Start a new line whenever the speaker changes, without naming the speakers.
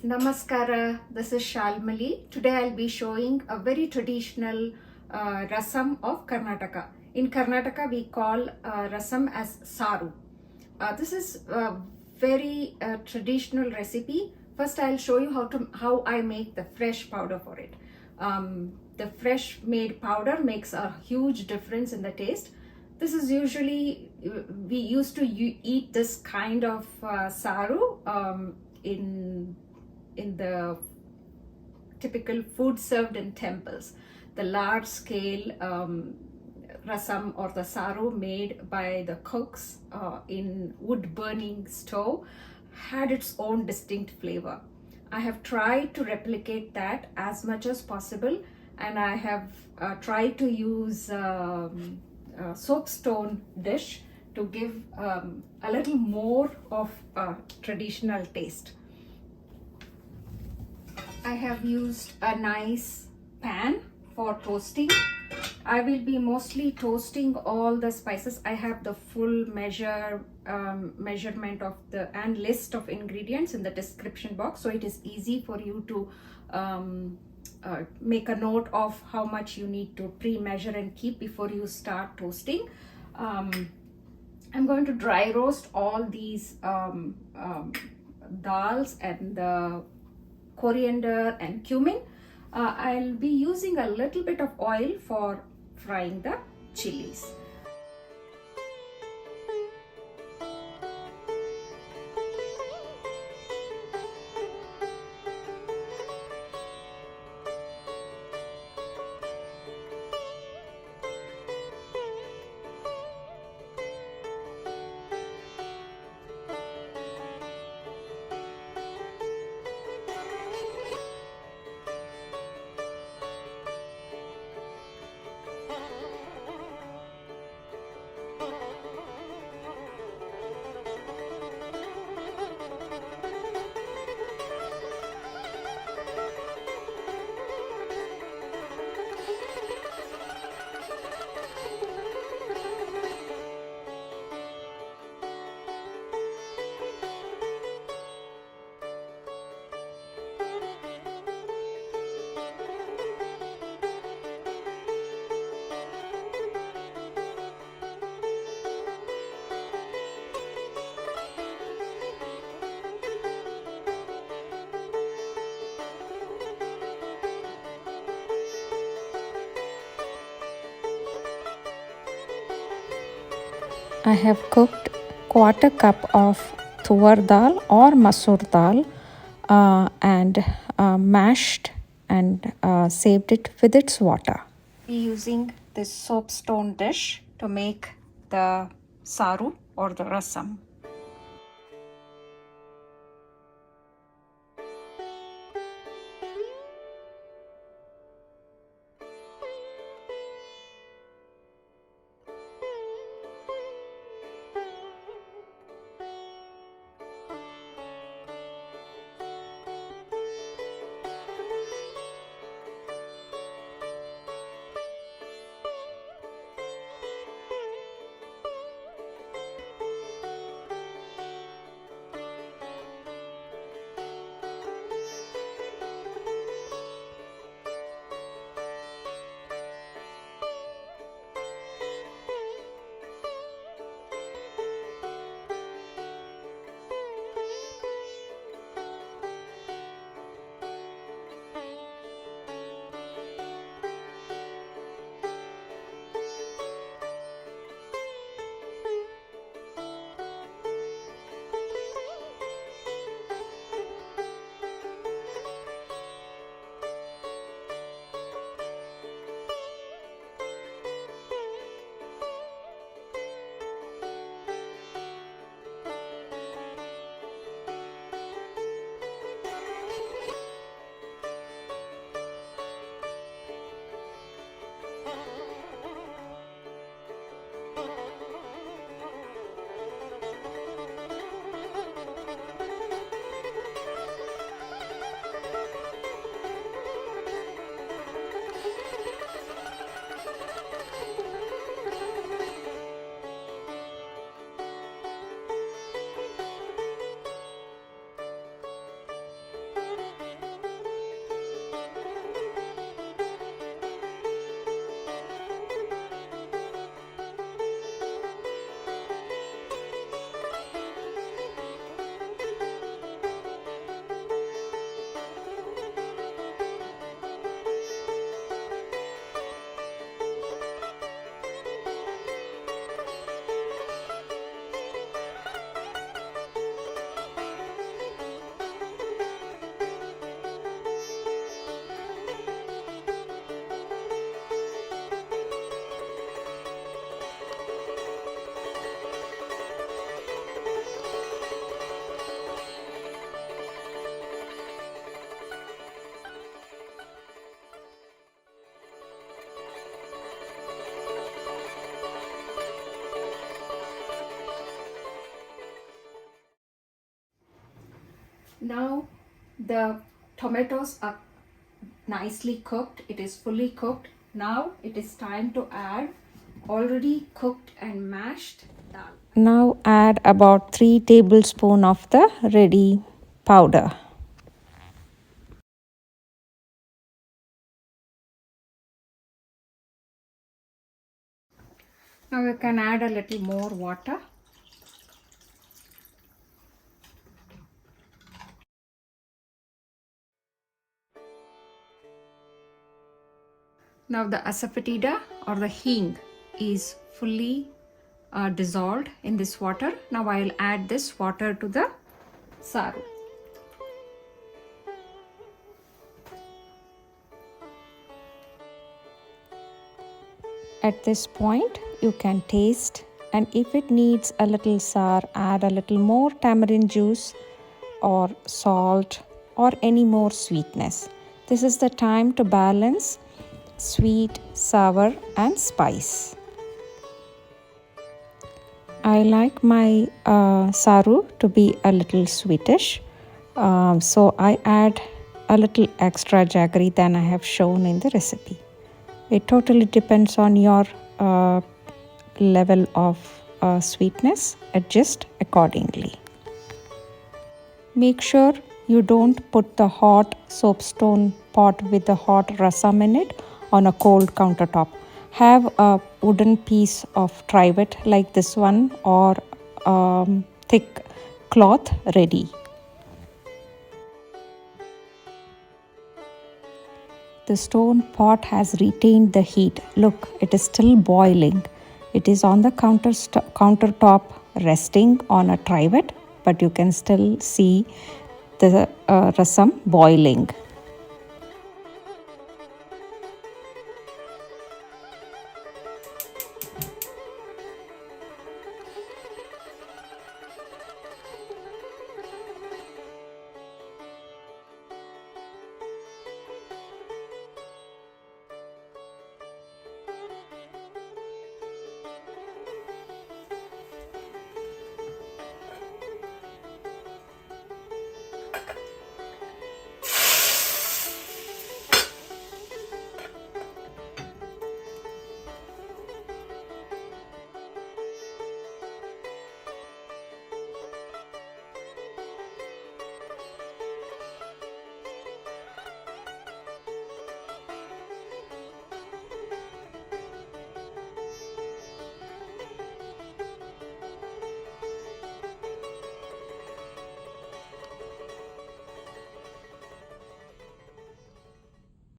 Namaskara, this is Shalmali. Today I'll be showing a very traditional rasam of Karnataka. In Karnataka, we call rasam as Saru. This is a very traditional recipe. First, I'll show you how I make the fresh powder for it. The fresh made powder makes a huge difference in the taste. This is usually, we used to eat this kind of Saru in the typical food served in temples. The large scale rasam or the saru made by the cooks in wood burning stove had its own distinct flavor. I have tried to replicate that as much as possible, and I have tried to use soapstone dish to give a little more of a traditional taste. I have used a nice pan for toasting. I will be mostly toasting all the spices. I have the full measurement of and list of ingredients in the description box, so it is easy for you to make a note of how much you need to pre-measure and keep before you start toasting. I'm going to dry roast all these dals and the coriander and cumin. I'll be using a little bit of oil for frying the chilies.
I have cooked quarter cup of Tuver dal or Masoor dal and mashed and saved it with its water.
Be using this soapstone dish to make the saru or the rasam. Now the tomatoes are nicely cooked. It is fully cooked. Now it is time to add already cooked and mashed dal.
Now add about 3 tablespoons of the ready powder.
Now you can add a little more water. Now the Asafetida or the hing is fully dissolved in this water. Now I'll add this water to the saru.
At this point, you can taste, and if it needs a little sour, add a little more tamarind juice or salt or any more sweetness. This is the time to balance sweet, sour, and spice. I like my saru to be a little sweetish, so I add a little extra jaggary than I have shown in the recipe. It totally depends on your level of sweetness. Adjust accordingly. Make sure you don't put the hot soapstone pot with the hot rasam in it on a cold countertop. Have a wooden piece of trivet like this one or thick cloth ready. The stone pot has retained the heat. Look, it is still boiling. It is on the countertop resting on a trivet, but you can still see the rasam boiling.